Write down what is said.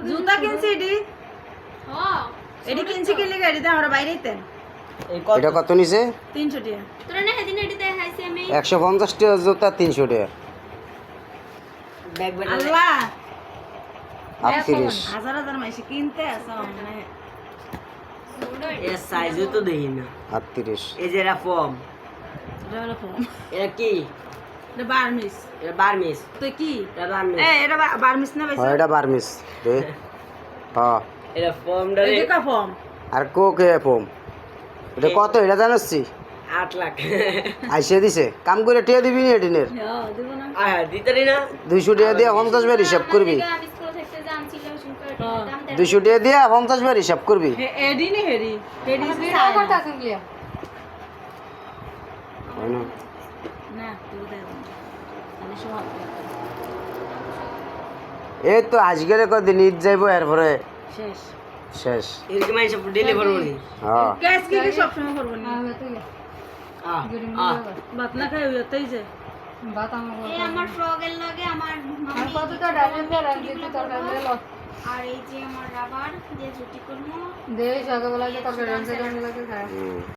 জুতা কিনছি এডি হ্যাঁ এডি কিনছি কি লাগা এডিতে আমরা বাইরেইতেন এটা কত নিছে 300 টাকা তোরা না সেদিন এটি দেখাইছি আমি 150 টাকা জুতা 300 টাকা আল্লাহ 38 হাজার হাজার মাইসে কিনতে আসো মানে এর সাইজও তো দেখি না 38 এই যে এরা ফর্ম এটা হলো ফোন এরা কি এটা বার্মিস এরা বার্মিস তো কি এরা বার্মিস এটা বার্মিস না ভাইসা হ্যাঁ এটা বার্মিস দে হ্যাঁ এরা ফর্মটা এটা কা ফর্ম আর কোকে ফোম এটা কত এটা জানাচ্ছি 8 লাখ আইসে দিছে কাম করে টিয়া দিবি নি এডিনের হ্যাঁ দেব না আয় দিতারি না 200 টাকা দিয়ে 50 বার হিসাব করবি আমি স্কুল থেকে জানছিলাম শুনতে হ্যাঁ। দাম 200 টাকা দিয়ে 50 বার হিসাব করবি এডি নি হেরি হেডি হয় না না তুই দেব আমি সব এই তো আজকের কদিন ঈদ যাইবো এরপরে শেষ শেষ এরকম আইসা ডেলিভার করি হ্যাঁ গ্যাস কি সব সময় করব না ভাত না খাই হইতেই যায় এই আমার ফ্রগের লগে আমার আর এই যে আমার রাবার যে জুটি করবো হুম।